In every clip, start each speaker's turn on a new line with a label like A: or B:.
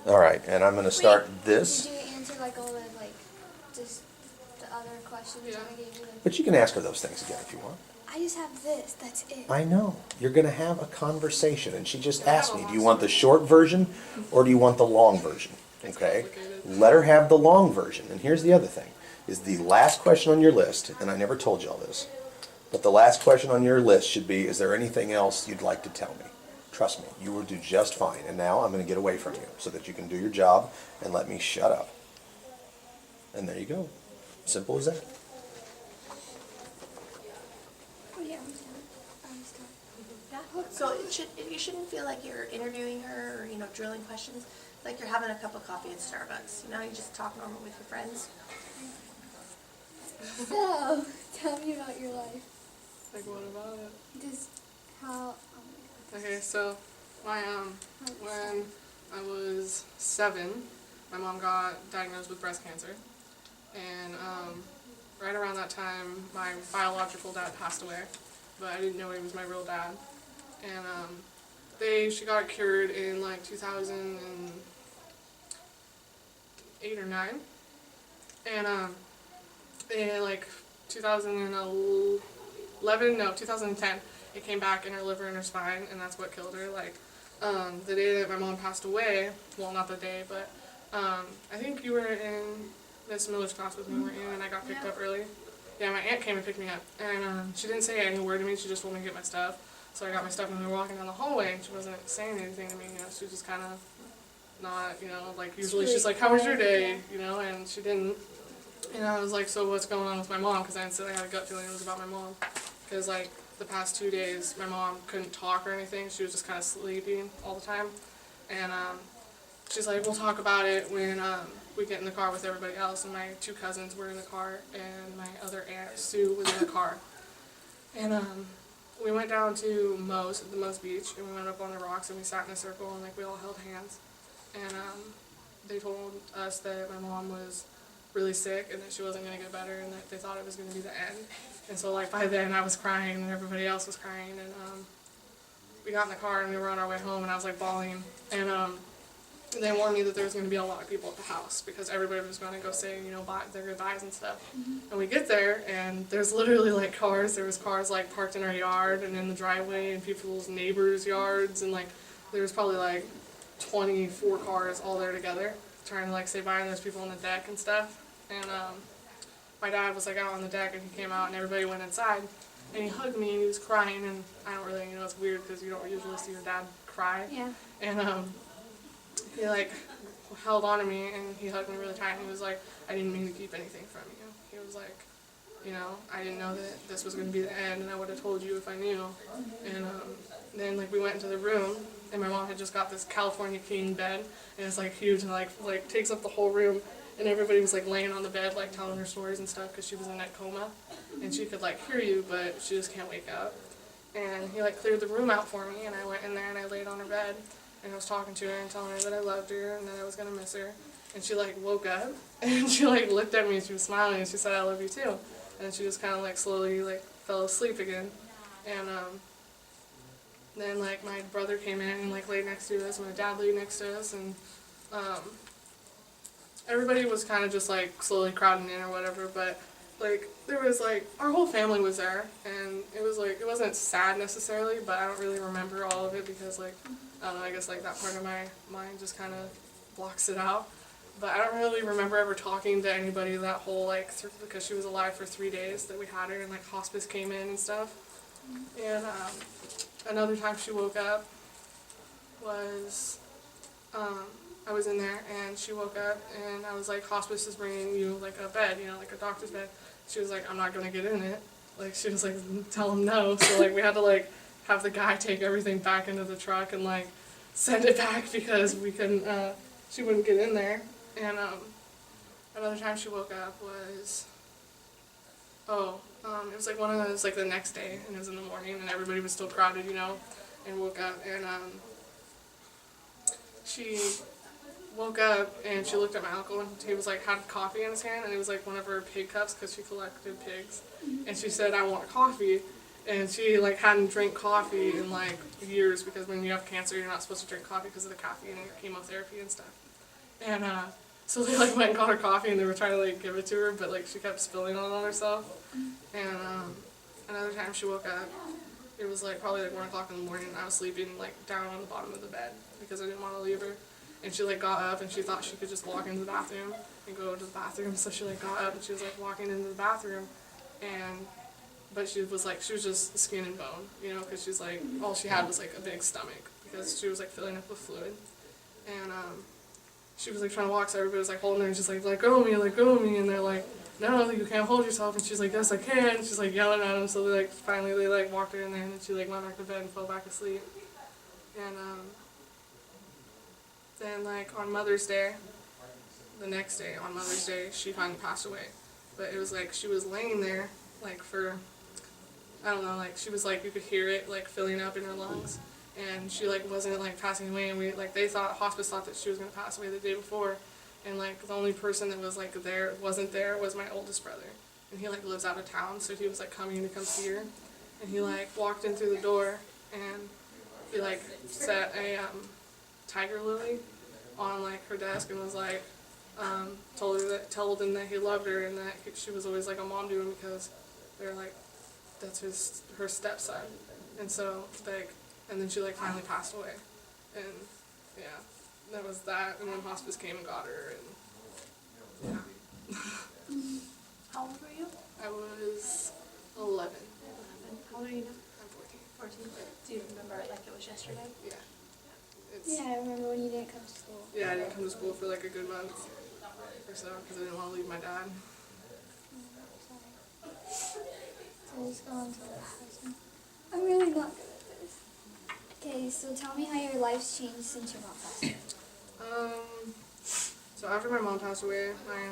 A: All right, and I'm going to start
B: Wait,
A: this.
B: Did you answer like all the just the other questions I gave you?
A: But you can ask her those things again if you want.
B: I just have this. That's it.
A: I know. You're going to have a conversation, and she just asked me, do you want the short version or do you want the long version? Okay? Let her have the long version. And here's the other thing, is the last question on your list, and I never told you all this, but the last question on your list should be, is there anything else you'd like to tell me? Trust me, you will do just fine. And now I'm going to get away from you so that you can do your job and let me shut up. And there you go. Simple as that.
B: Oh yeah, I'm still.
C: Yeah. So you shouldn't feel like you're interviewing her or drilling questions. Like you're having a cup of coffee at Starbucks. You just talk normal with your friends.
B: So, tell me about your life.
D: Like what about it?
B: Just how.
D: Okay, so when I was 7, my mom got diagnosed with breast cancer, and right around that time, my biological dad passed away, but I didn't know he was my real dad, and she got cured in like 2008 or 9, and in like 2010. It came back in her liver and her spine, and that's what killed her. Like, the day that my mom passed away, well, not the day, but I think you were in Miss Miller's class with me, weren't you? And I got picked up early. Yeah, my aunt came and picked me up, and she didn't say any word to me. She just told me to get my stuff. So I got my stuff, and we were walking down the hallway, and she wasn't saying anything to me. She was just kind of not, like usually she's like, "How was your day?" And she didn't. And I was like, "So what's going on with my mom?" Because I instantly had a gut feeling it was about my mom, because like, the past 2 days, my mom couldn't talk or anything. She was just kind of sleepy all the time. And she's like, we'll talk about it when we get in the car with everybody else. And my 2 cousins were in the car, and my other aunt, Sue, was in the car. And we went down to the Moe's beach, and we went up on the rocks, and we sat in a circle, and like we all held hands. And they told us that my mom was really sick and that she wasn't going to get better, and that they thought it was going to be the end. And so like by then I was crying and everybody else was crying, and we got in the car and we were on our way home, and I was like bawling, and they warned me that there was going to be a lot of people at the house because everybody was going to go say their goodbyes and stuff. And we get there, and there's literally like cars. There was cars like parked in our yard and in the driveway and people's neighbors' yards, and like there was probably like 24 cars all there together trying to like say bye to those people on the deck and stuff. And my dad was like out on the deck, and he came out, and everybody went inside, and he hugged me, and he was crying, and I don't really, it's weird because you don't usually see your dad cry.
B: Yeah.
D: And he like held on to me, and he hugged me really tight, and he was like, I didn't mean to keep anything from you. He was like, I didn't know that this was going to be the end, and I would have told you if I knew. And then like we went into the room, and my mom had just got this California king bed, and it's like huge, and like takes up the whole room. And everybody was like laying on the bed, like telling her stories and stuff, because she was in that coma, and she could like hear you, but she just can't wake up. And he like cleared the room out for me, and I went in there and I laid on her bed, and I was talking to her and telling her that I loved her and that I was gonna miss her. And she like woke up, and she like looked at me, and she was smiling, and she said, "I love you too." And she just kind of like slowly like fell asleep again. And then like my brother came in and like laid next to us, and my dad laid next to us, and everybody was kind of just like slowly crowding in or whatever, but like there was like our whole family was there, and it was like it wasn't sad necessarily, but I don't really remember all of it because like I don't know, I guess like that part of my mind just kind of blocks it out. But I don't really remember ever talking to anybody that whole like because she was alive for 3 days that we had her, and like hospice came in and stuff. And another time she woke up was I was in there, and she woke up, and I was like, hospice is bringing you like a bed, like a doctor's bed. She was like, I'm not gonna get in it. Like she was like, tell him no. So like we had to like have the guy take everything back into the truck and like send it back because we couldn't. She wouldn't get in there. And another time she woke up was it was like one of those like the next day, and it was in the morning, and everybody was still crowded, and woke up, and she woke up and she looked at my uncle, and he was like had coffee in his hand, and it was like one of her pig cups because she collected pigs. And she said, I want coffee. And she like hadn't drank coffee in like years, because when you have cancer you're not supposed to drink coffee because of the caffeine and your chemotherapy and stuff. And so they like went and got her coffee and they were trying to like give it to her, but like she kept spilling on herself. And another time she woke up, it was like probably like 1 o'clock in the morning, and I was sleeping like down on the bottom of the bed because I didn't want to leave her. And she like got up and she thought she could just walk into the bathroom and go to the bathroom. So she like got up and she was like walking into the bathroom, but she was just skin and bone, you know, because she's like, all she had was like a big stomach because she was like filling up with fluid. And she was like trying to walk, so everybody was like holding her and she's like, let go of me, and they're like, no, you can't hold yourself, and she's like, yes I can, and she's like yelling at them, so they like finally they like walked her in there and then she like went back to bed and fell back asleep. And then like on Mother's Day, the next day on Mother's Day, she finally passed away. But it was like she was laying there like for, I don't know, like she was like, you could hear it like filling up in her lungs. And she like wasn't like passing away, and hospice thought that she was gonna pass away the day before. And like the only person that was like wasn't there was my oldest brother. And he like lives out of town, so he was like coming to come see her. And he like walked in through the door and he like set a tiger lily on like her desk and was like, told him that he loved her and that she was always like a mom to him because they're like, that's her stepson. And so like, and then she like finally passed away. And yeah, that was that. And then hospice came and got her, and yeah.
C: How old were you?
D: I was 11.
C: How old are you now?
D: I'm 14.
C: 14. Do you remember it like it was yesterday?
D: Yeah.
B: Yeah, I remember when you didn't come to school.
D: Yeah, I didn't come to school for like a good month or so because I didn't want to leave my dad.
B: Sorry. So just go on to the last question. I'm really not good at this. Okay, so tell me how your life's changed since your mom passed away.
D: So after my mom passed away, my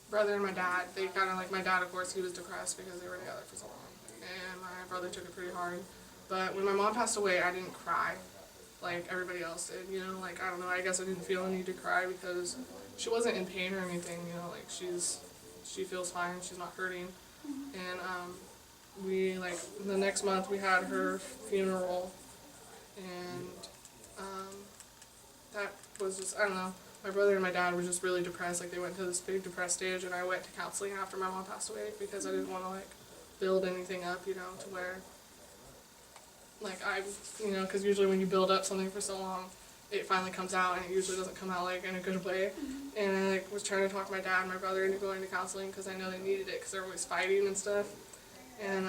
D: brother and my dad, they kind of like, my dad of course, he was depressed because they were together for so long. And my brother took it pretty hard. But when my mom passed away, I didn't cry like everybody else did, you know, like, I don't know, I guess I didn't feel a need to cry because she wasn't in pain or anything, you know, like, she feels fine, she's not hurting. And we, like, the next month we had her funeral, and that was just, I don't know, my brother and my dad were just really depressed, like, they went to this big depressed stage, and I went to counseling after my mom passed away because I didn't want to, like, build anything up, you know, to where, like, you know, because usually when you build up something for so long, it finally comes out, and it usually doesn't come out, like, in a good way. And I, like, was trying to talk my dad and my brother into going to counseling because I know they needed it because they're always fighting and stuff. And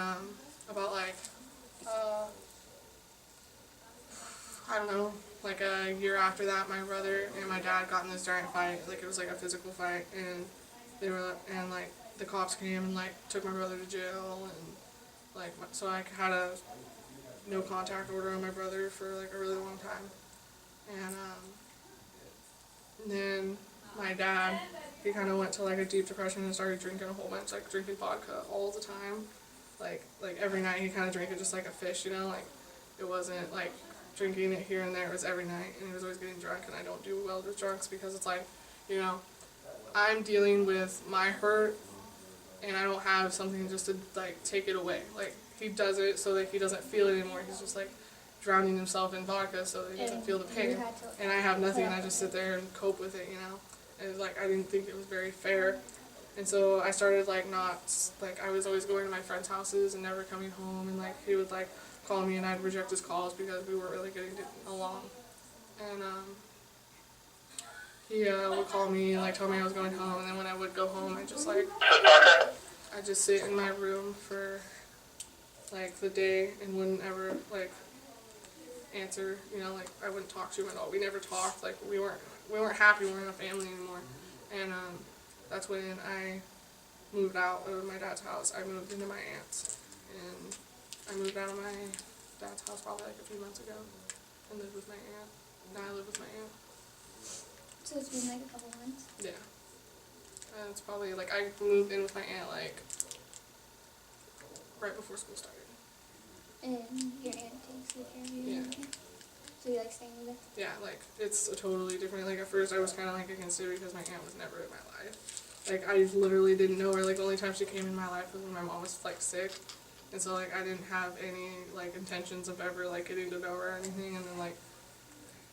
D: about, like, I don't know, like a year after that, my brother and my dad got in this giant fight. Like, it was, like, a physical fight, and like, the cops came and, like, took my brother to jail, and, like, so I had a no contact order on my brother for, like, a really long time. And then my dad, he kind of went to, like, a deep depression and started drinking a whole bunch, like, drinking vodka all the time. Like every night he kind of drank it just like a fish, you know, like, it wasn't, like, drinking it here and there, it was every night, and he was always getting drunk, and I don't do well with drunks because it's like, you know, I'm dealing with my hurt, and I don't have something just to, like, take it away. Like, he does it so that he doesn't feel it anymore, he's just, like, drowning himself in vodka so that he doesn't feel the pain, and I have nothing, and I just sit there and cope with it, you know, and, like, I didn't think it was very fair, and so I started, like, I was always going to my friends' houses and never coming home, and, like, he would, like, call me and I'd reject his calls because we weren't really getting along, and, he would call me and, like, tell me I was going home, and then when I would go home, I just sit in my room for, like, the day and wouldn't ever, like, answer, you know, like, I wouldn't talk to him at all. We never talked, like, we weren't happy, we weren't a family anymore, and, that's when I moved out of my dad's house. I moved into my aunt's, and I moved out of my dad's house probably, like, a few months ago, and lived with my aunt. Now I live with my aunt.
B: So it's been like a couple months?
D: Yeah. And it's probably, like, I moved in with my aunt, like, right before school started.
B: And your aunt takes good care of you?
D: Yeah.
B: Okay. So you like staying with her?
D: Yeah, like, it's a totally different, like, at first I was kind of, like, against it because my aunt was never in my life. Like, I literally didn't know her. Like, the only time she came in my life was when my mom was, like, sick. And so, like, I didn't have any, like, intentions of ever, like, getting to know her or anything. And then, like,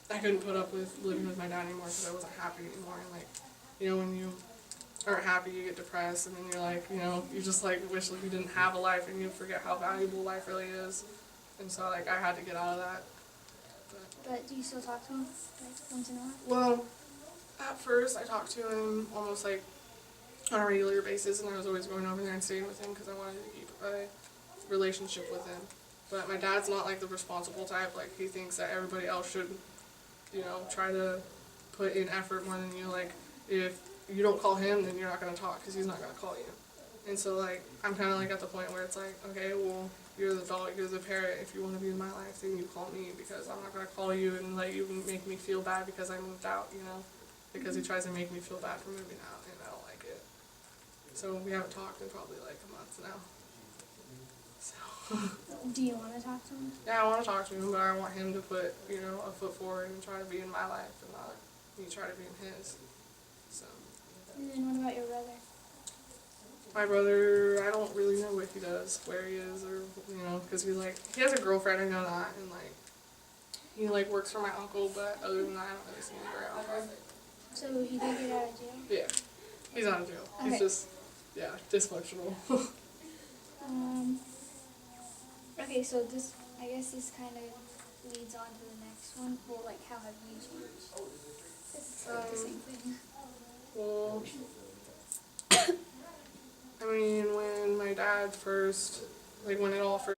D: I couldn't put up with living with my dad anymore because I wasn't happy anymore. And like, you know, when you aren't happy, you get depressed, and then you're like, you know, you just like wish like you didn't have a life, and you forget how valuable life really is. And so like I had to get out of that.
B: But do you still talk to him like once in a while?
D: Well, at first I talked to him almost like on a regular basis, and I was always going over there and staying with him because I wanted to keep a relationship with him. But my dad's not like the responsible type. Like he thinks that everybody else should, you know, try to put in effort more than you. Like if you don't call him, then you're not gonna talk because he's not gonna call you. And so like I'm kind of like at the point where it's like, okay, well you're the adult, you're the parent. If you want to be in my life, then you call me because I'm not gonna call you and let you make me feel bad because I moved out, you know, because he tries to make me feel bad for moving out, and I don't like it. So we haven't talked in probably like a month now. So.
B: Do you want to talk to him?
D: Yeah, I want to talk to him, but I want him to put, you know, a foot forward and try to be in my life and not me try to be in his. So.
B: And then what about your brother?
D: My brother, I don't really know what he does, where he is, or, you know, because he has a girlfriend, I know that, and like, he like works for my uncle, but other than that, I don't really see him very often.
B: So he did get out of jail?
D: Yeah, he's out of jail.
B: Okay.
D: He's just, yeah, dysfunctional.
B: Okay, so this, I guess this kind of leads on to the next one. Well, like, how have you changed? It's like the same thing.
D: Well, I mean, when my dad first, like when it all first